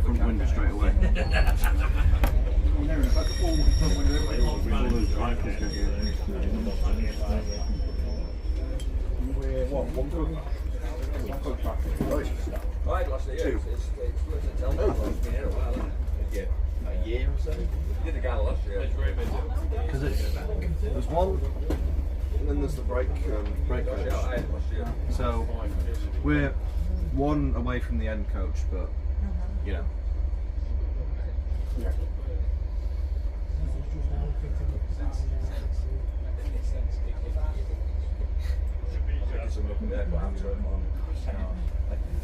front window straight away. Right, last year, it's been here a while, isn't it? Yeah, a year or so. You did the gala last year. Because there's one, and then there's the break coach. So we're one away from the end coach, but you know. Yeah.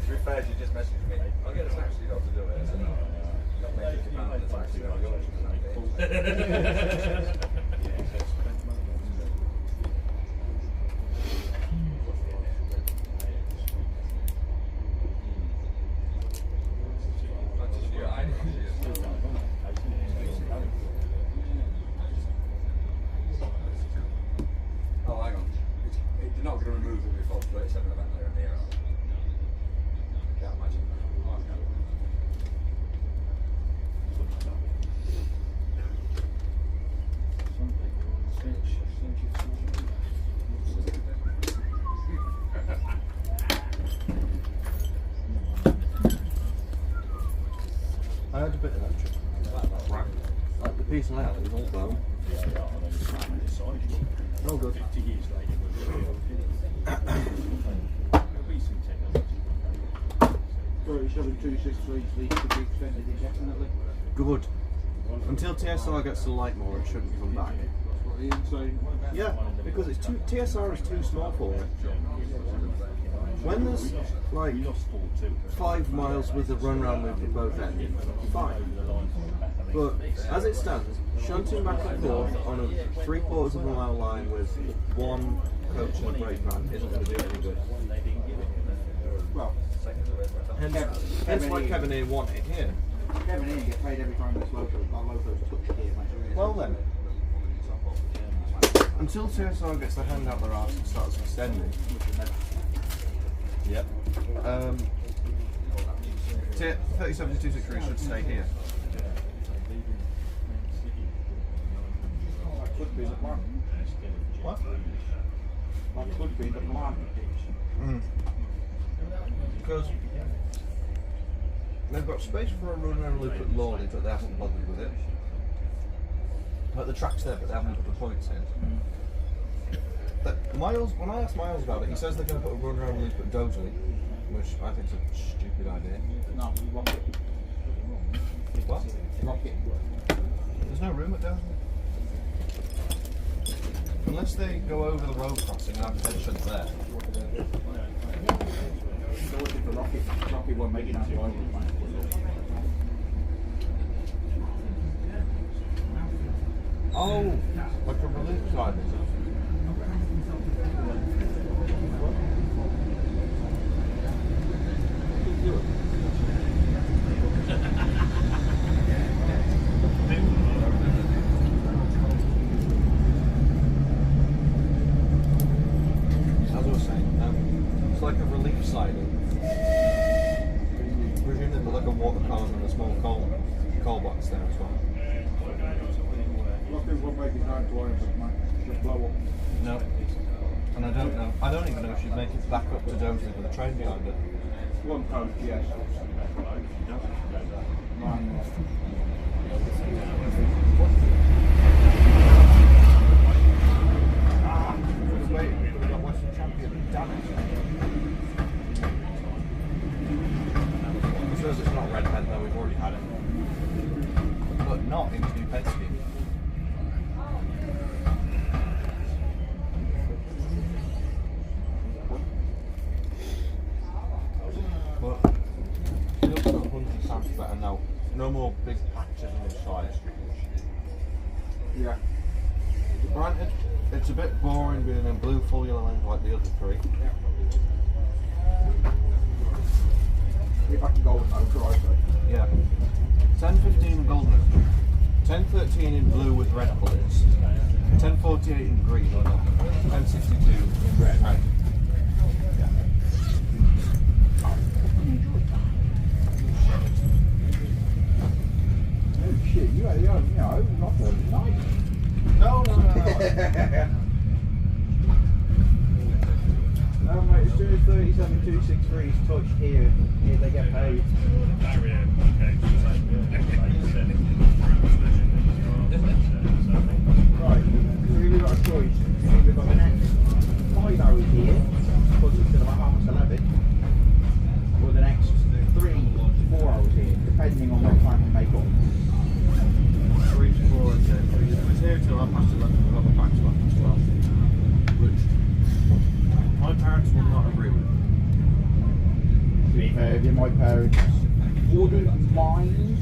To be fair, she just messaged me. I'll get a taxi not to do it. So I'll make £50 in the taxi. Oh, hang on. You're not going to remove it before 37 event there and here. I can't imagine. I had a bit of that trip. Like the piece of land, it was all blown. Oh, good. Good. Until TSR gets to light more, it shouldn't come back. Yeah, because it's too, TSR is too small for it. When there's like 5 miles with a run round loop at both ends, fine. But as it stands, shunting back and forth on a 3/4 of a mile line with one coach and a brake van isn't going to do any good. Well, hence why Kevin here wanted it here. Kevin here gets paid every time this loco's touched here. Well then, until TSR gets their hand out their arse and starts extending. Yep. 37-263 should stay here. That could be the plan. What? That could be the plan. Because they've got space for a run around loop at Loade, but they haven't bothered with it. Like the track's there, but they haven't put the points in. But Miles, when I asked Miles about it, he says they're going to put a run around loop at Dosley, which I think is a stupid idea. No, rocket. What? Rocket. There's no room at Dosley. Unless they go over the road crossing and have tension there. Rocket won't make it out of the Oh, like a relief side. As I was saying, it's like a relief siding. Presume they've got like a water column and a small coal box there as well. Rocket won't make it out to orange, just blow up. No. And I don't know. I don't even know if she'd make it back up to Dosley with a train behind it. One coach, yes. Wait, we've got Western Champion. Damn it. I suppose it's not red pen though, we've already had it. But not in the new pen scheme. But it looks like 100 times better now. No more big patches on the side. Yeah. Granted, it's a bit boring being in blue full yellow lens like the other three. If I can go with no drive, Yeah. 10-15 in golden. 10-13 in blue with red bullets. 10-48 in green. 10-62 in red. Yeah. soon as 37263 is touched here they get paid. Right, so we've got a choice. We've got the next 5 hours here, puts us to about 11:30, or the next 3 to 4 hours here, depending on what time we make up. 3 to 4, I'd say. If it was here till 11:30, we've got the back to 12. Which my parents will not agree with. To be fair, my parents wouldn't mind,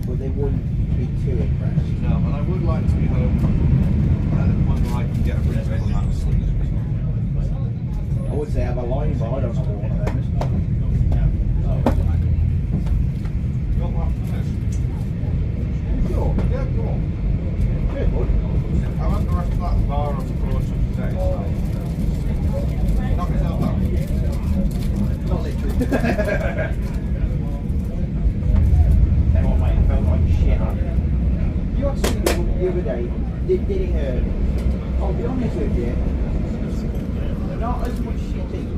but they wouldn't be too impressed. No, and I would like to be home at a point where I can get a reasonable amount of sleep. I would say have a line, but I don't know what one of them is. Got one for this? Sure. Yeah, go on. Good, bud. I went the rest of that bar on the course of today. Knock yourself out. Not literally. Then what, mate? I felt like shit. You had seen the other day, did it hurt? I'll be honest with you, not as much shitting.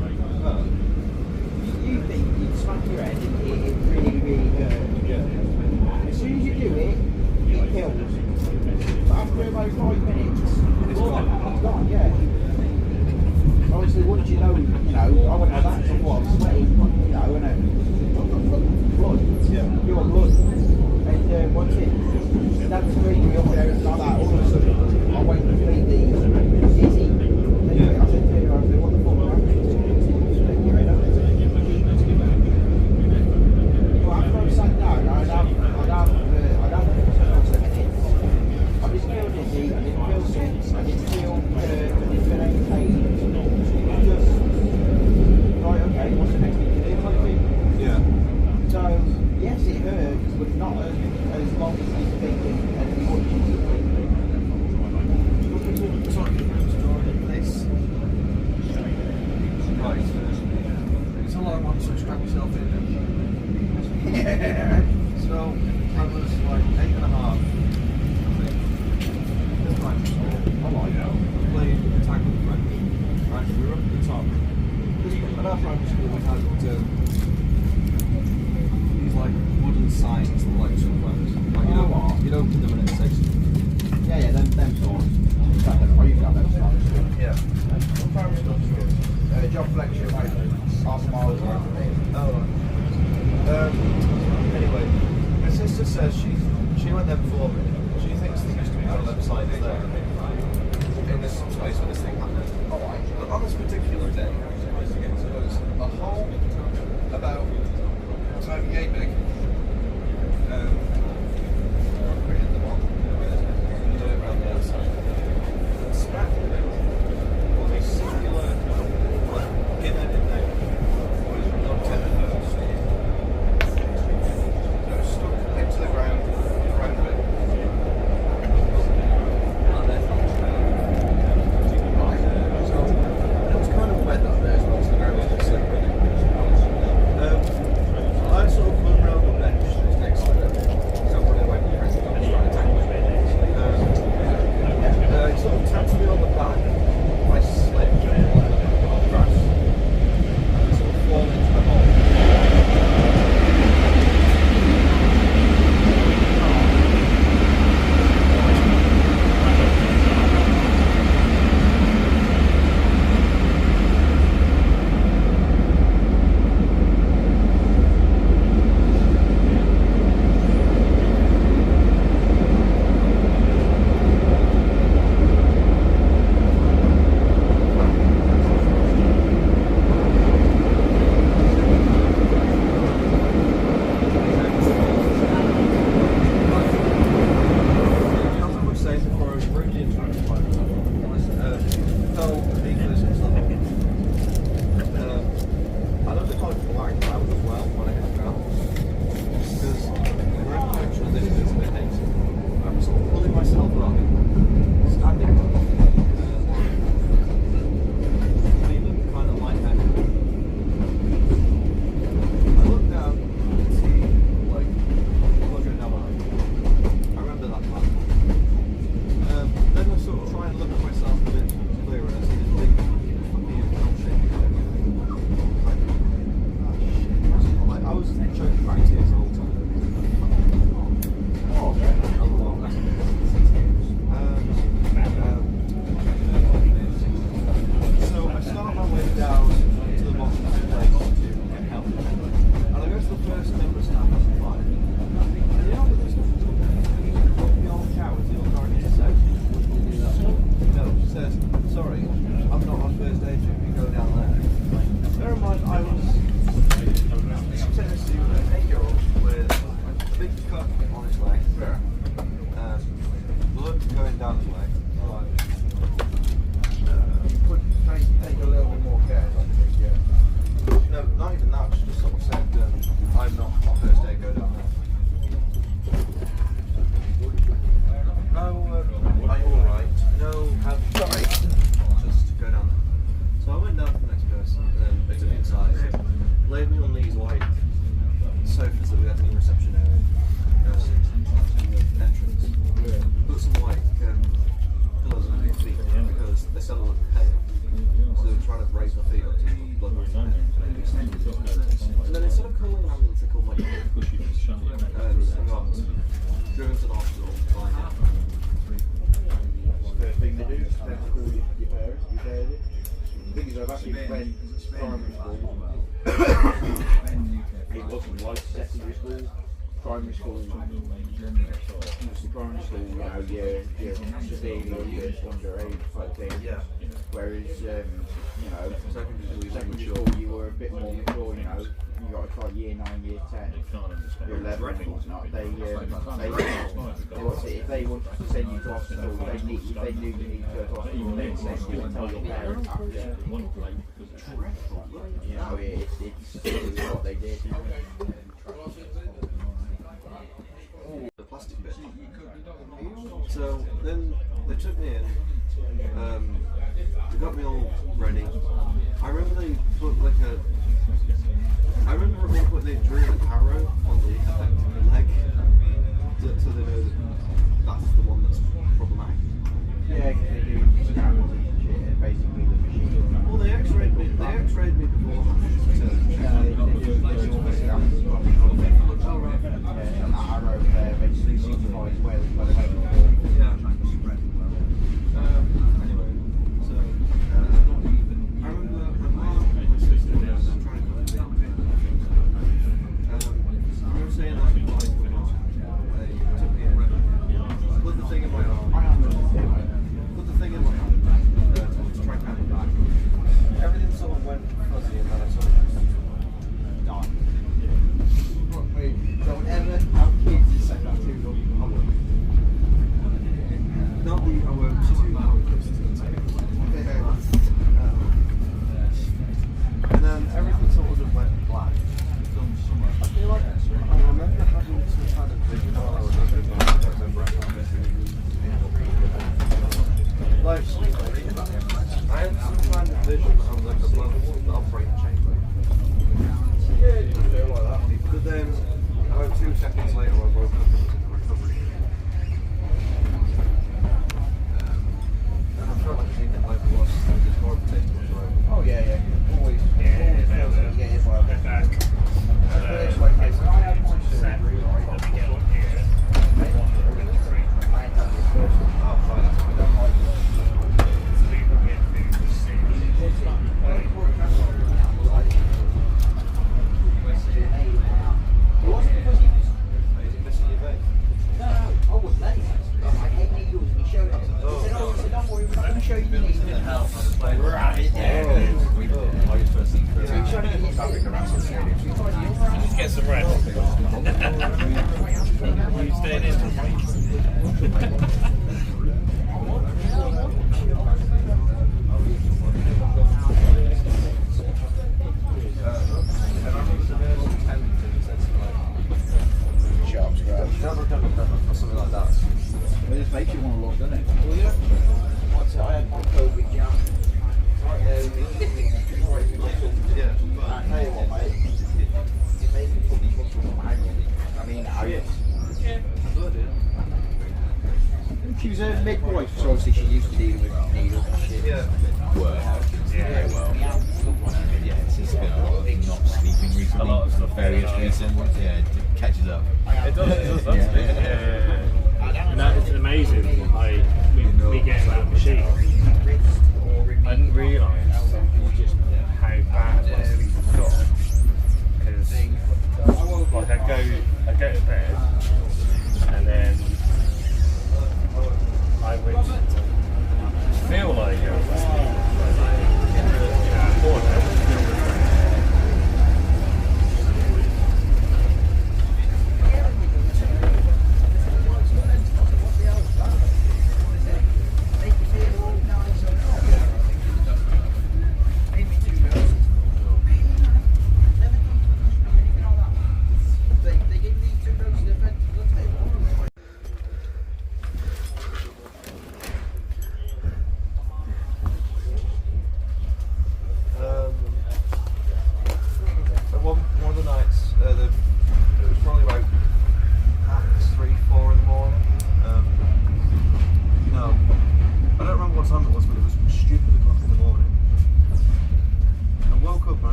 You think you'd smack your head and it really, really hurt. Yeah. As soon as you do it, it kills. But after about 5 minutes, it's gone. It's gone, yeah. Obviously, once you know, I wouldn't know that, so what, I'm sweating, and blood. Yeah. Your blood. And once that's screaming me up there, it's like that, all of a sudden, I went completely dizzy. And I said to her, what the fuck happened? Well, after I sat down, I'd have I didn't feel dizzy, I didn't feel sick, I didn't feel any pain. Just, right, okay, what's the next thing to do? Kind of thing. Yeah. So, yes, it hurts, but not as long as you think and as much as you think. Right. It's a lot of money to strap yourself in. Yeah. So, I was like 8.5. This time was cool. I like it. Playing tag with friends. Right, we were up at the top. At our primary school we had these like wooden signs that were like sometimes. Like you'd open them and it says Yeah, them sorts. I used to have those sorts. yeah. Primary school was good. Job flexion, like half a mile away. Oh, right. Anyway, my sister says she went there before me. She thinks there used to be one of them signs there. In this space where this thing happened. But on this particular day, there was a hole about tiny yay big. Concrete in the bottom. Dirt around the outside. And spat all these circular given in there. Not tender first. So it stuck into the ground around it. And then so it was they took me to go down there. Bear in mind, I was sent to 8-year-old with a big cut on his leg. Blood going down his leg. Could take a little bit more care, I think, yeah. No, not even that, just sort of said, I'm not my first day go down there. No, are you alright? No, sorry. Just go down there. So I went down to the next person, and then they took me inside, laid me on these white sofas that we had in the reception area, entrance. Put some white pillows under your feet because they said I looked pale. So they were trying to raise my feet up to the blood pressure. And then instead of calling an ambulance, they called my dad. I got driven to the hospital. First thing they do is they call your parents, your daddy. The thing is, I've actually went primary school. It wasn't like secondary school. Primary school, mostly primary school, you know, you're severely underage type thing. Yeah. Whereas, you know, secondary school, you were a bit more mature, you know. You got to try year 9, year 10, year 11 and whatnot. If they wanted to send you to hospital, they knew you needed to go to hospital, they'd send you and tell your parents after. You know, it's what they did. The plastic bit. So then they took me in, they got me all ready. I remember they put like I remember at one point they drew an arrow on the affected leg, so they know that that's the one that's problematic. Yeah, because they do scanners and shit, and basically the machine. Well, they x-rayed me beforehand. They do scanners. And that arrow there basically signifies where the blood went before. Yeah. Anyway, so I remember my sister was trying to come down. I remember saying like, they took me in, put the thing in my arm, put the thing in my hand, try to have it back. Everything sort of went fuzzy and then I sort of just died. Don't ever have kids and say that to them. I won't. Not the, I won't too close to the table. And then everything sort of just went black. I feel like I remember having some kind of vision while I was living, but I don't remember like, I had some kind of vision of like the operating chamber. Yeah, it didn't feel like that. But then, about 2 seconds later, I woke up into the recovery. And I felt like seeing it like it was this horrible thing. Oh yeah. Always feels like you get hit by a bit back. It's like this. I had my surgery, right? I ain't had this first one. Oh, fine. I don't like it. Just get some rest. You staying in? Something like that. It just makes you want to look, doesn't it? Well, yeah. Once I had my COVID jab. Yeah. I tell you what, mate. It made me put these muscles on my ankle. I mean, she was a midwife, so obviously she used to deal with needles and shit. Yeah. Yeah, it's just been a lot of not sleeping recently. A lot of stuff. For various reasons. Yeah, it catches up. It does. And that is amazing. Like, we get in that machine. I didn't realise just how bad my sleep got. Because, like, I go to bed, and then I would feel like I was asleep.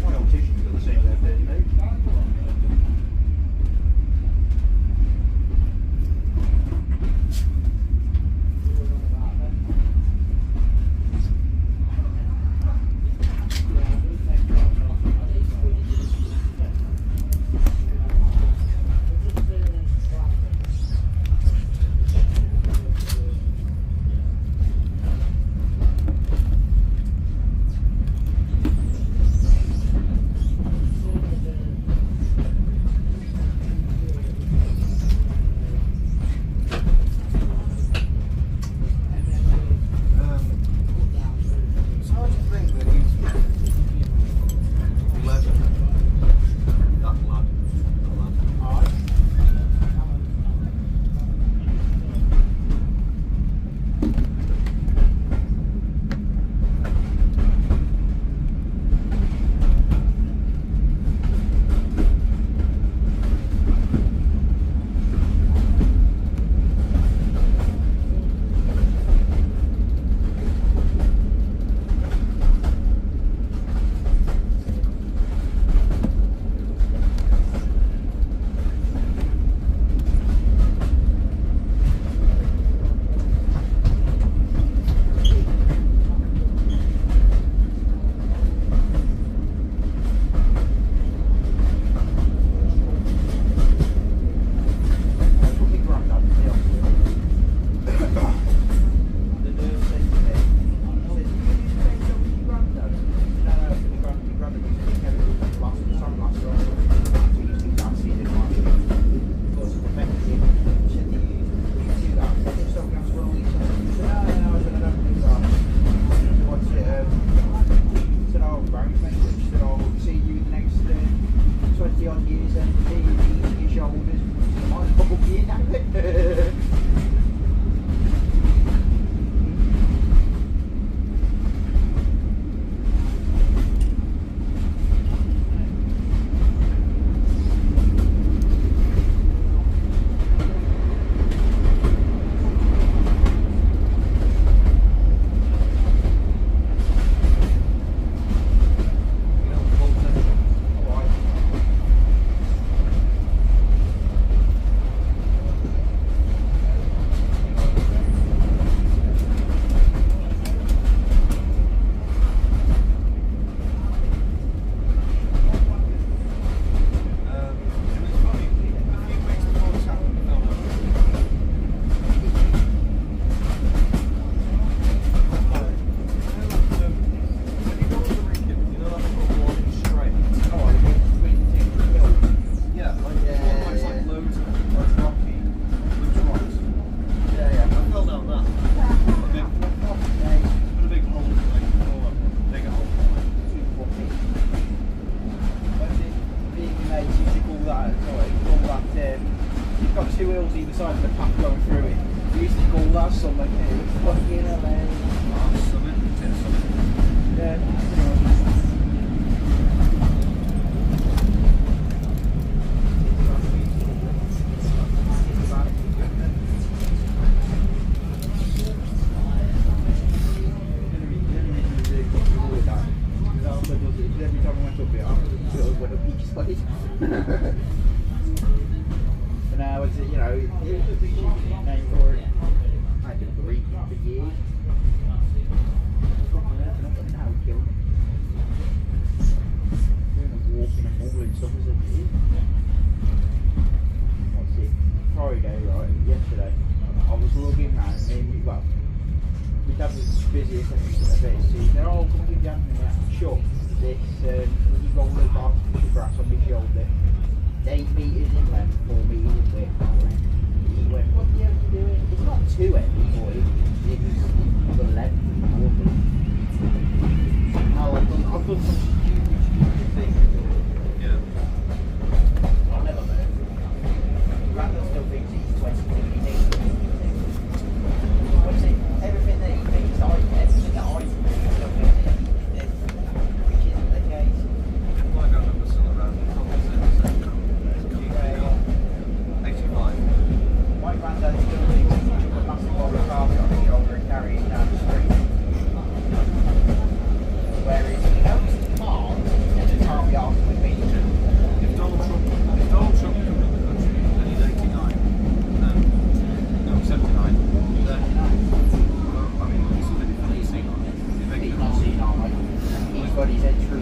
My old tissue got the same there, 30 minutes.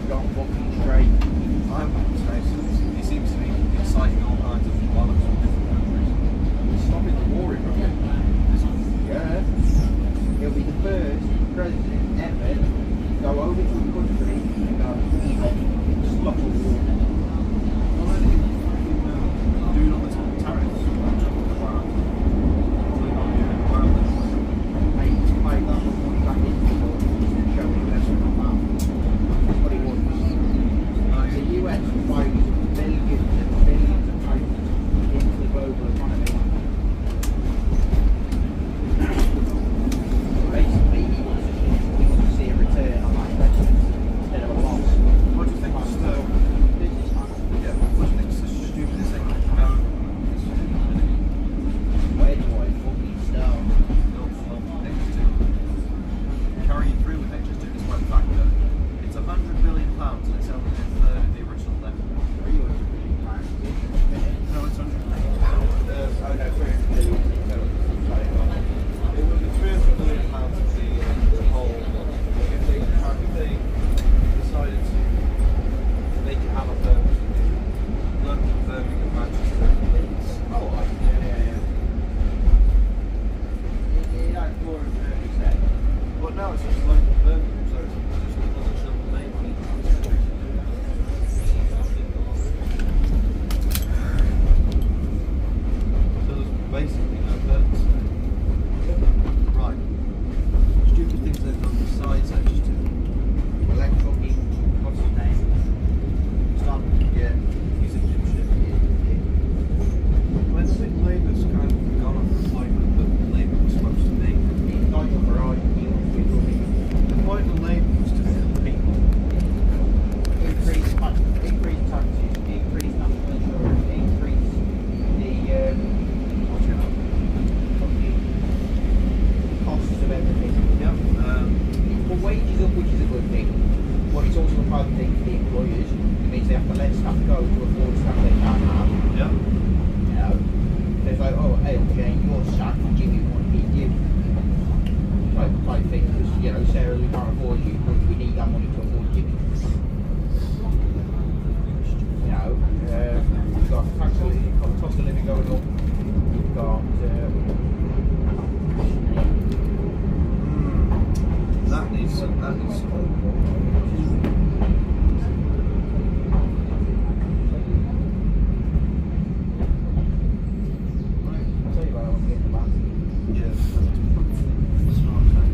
don't fucking straight. I wouldn't say so. He seems to be inciting all kinds of violence from different countries. He's stopping the war in Russia. Yeah. He'll be the first president ever to go over to a country and go, stop a war. Well, then he doing all this tariffs. Pay that money back into the world and show investment on that. That's what he wants. The US buys billions and billions of pounds into the global economy. Basically, he wants to see a return on that investment instead of a loss. What do you think is the Businessman. yeah? What do you think is the stupidest thing? Where do I fucking start? Carrying through with it, just due to the fact that it's £100 billion and it's only a third of the original debt. 300 billion pounds. No, it's 100 million. Oh no, 300 billion. It would be £300 billion of the whole. If they decided to make it have a purpose, London, Birmingham, Manchester, Leeds. Oh, yeah. It had 430 But now it's just London, Birmingham, so it's just another children's name. So there's basically no purpose. Right. Stupid things they've done besides that, just to fucking, what's his name? start, yeah, he's a dipshit. When the Labour's kind of gone off the appointment that Labour was supposed to be, He's not your right, he wants to be running. the point of Labour was to help people. Increase taxes, increase national insurance, increase the What's going on? fucking costs of everything. Yeah. Put wages up, which is a good thing, but it's also a bad thing for the employers. It means they have to let staff go to afford staff they can't have. Yeah. You know, it's like, oh, hey, Jane, you're sacked, Jimmy won't need you. Type thing, because, you know, Sarah, we can't afford you, but we need that money to afford Jimmy. You know, we've got cost of living going up, we've got, That needs some. I'll tell you about it when we get in the back. Yeah. Smart thing.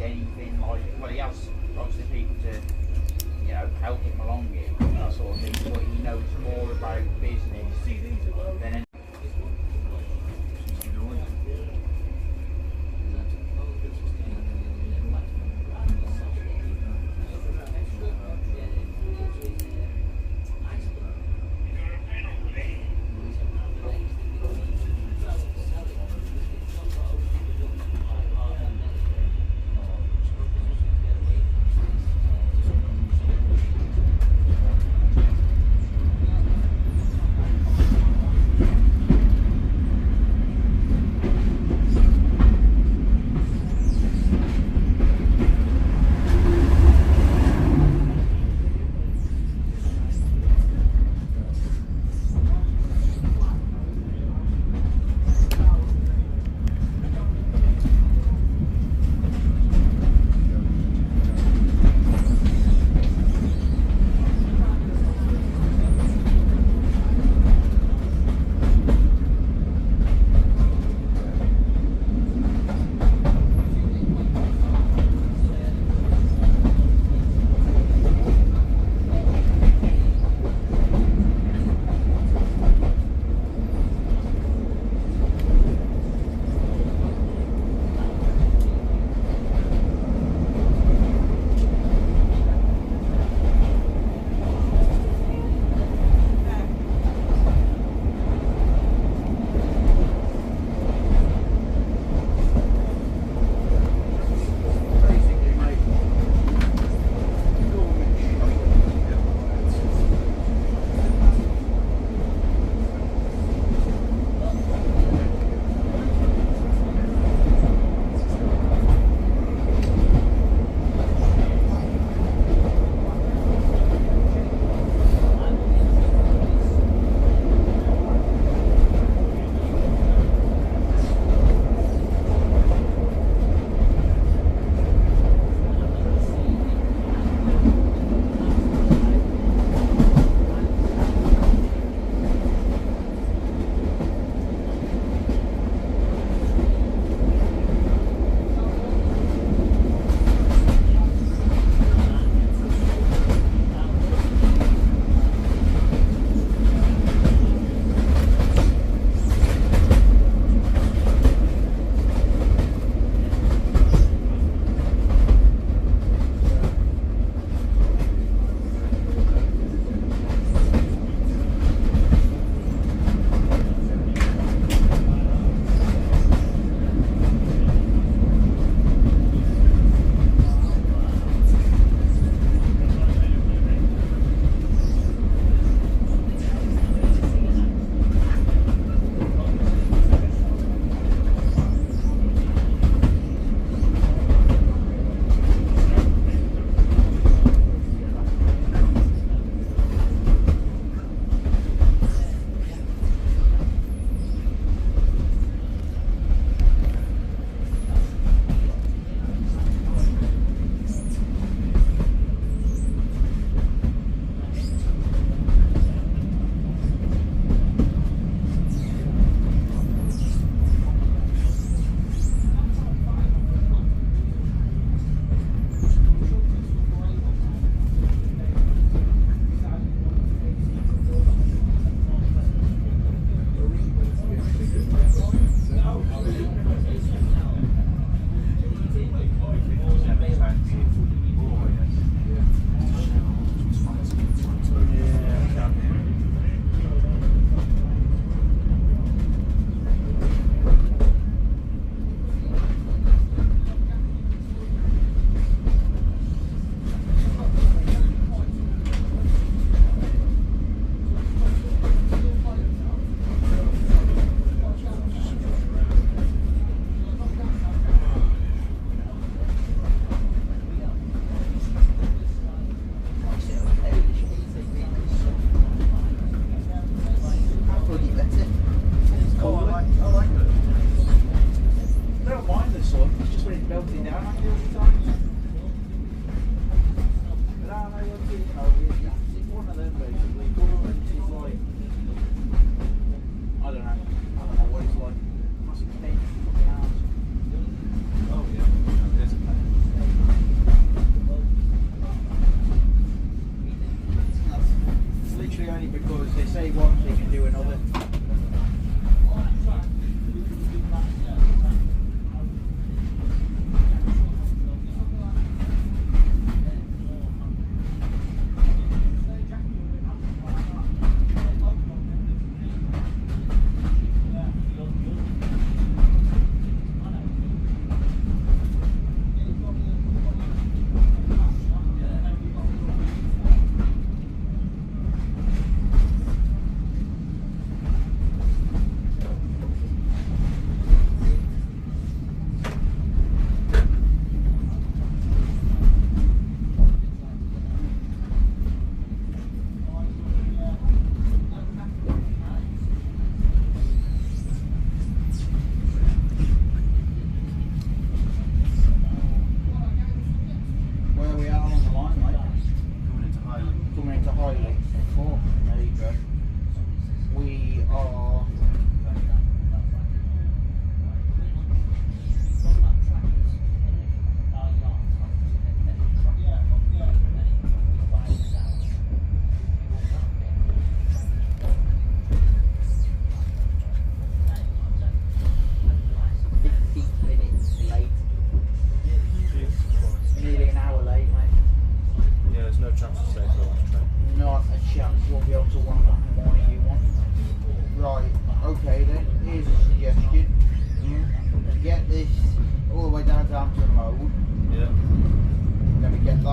anything like, well, he has obviously people to, you know, help him along it, that sort of thing, but he knows more about business than any.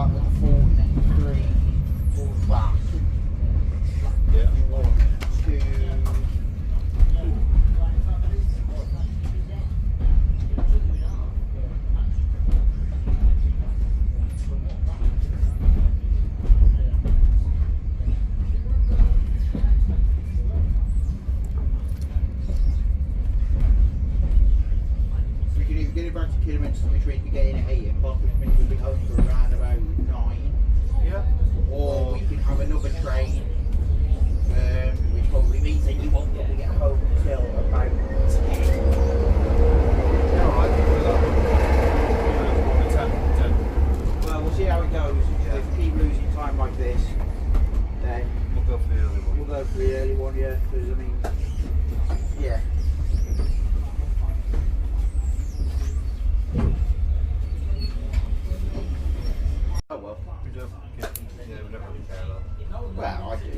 start with the 43, well, Yeah. 1, 2, we can either get it back to Kidderminster, which means we get in at 8 o'clock, which means we'll be home for around about 9. Yeah. Or we can have another train, which probably means that you won't probably get home until about 10. Yeah, alright, we'll do that. Well, we'll see how it goes. If we keep losing time like this, then We'll go for the early one. we'll go for the early one, yeah. Because, I mean, yeah. Oh well. We don't, yeah, we don't really care about that. Well, I do.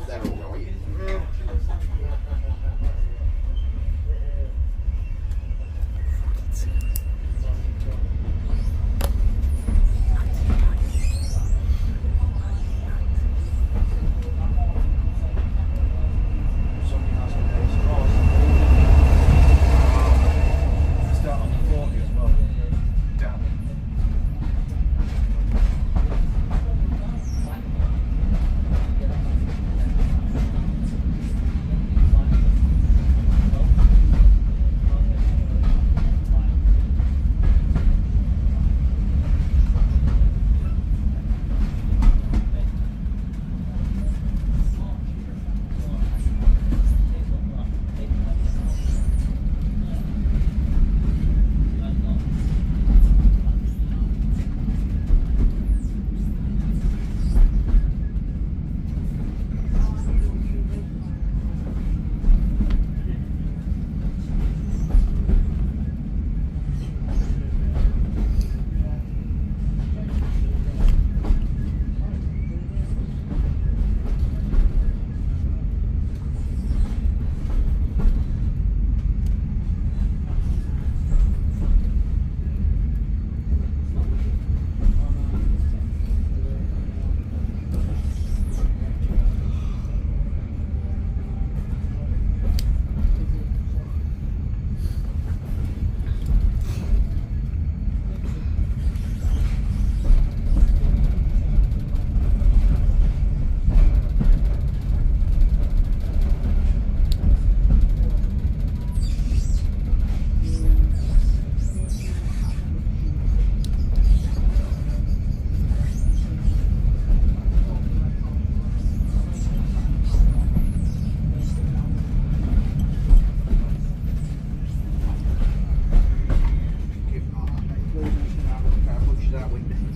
They're all right. Something else on there is cross. Start on the 40 as well. Damn.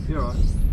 You're right.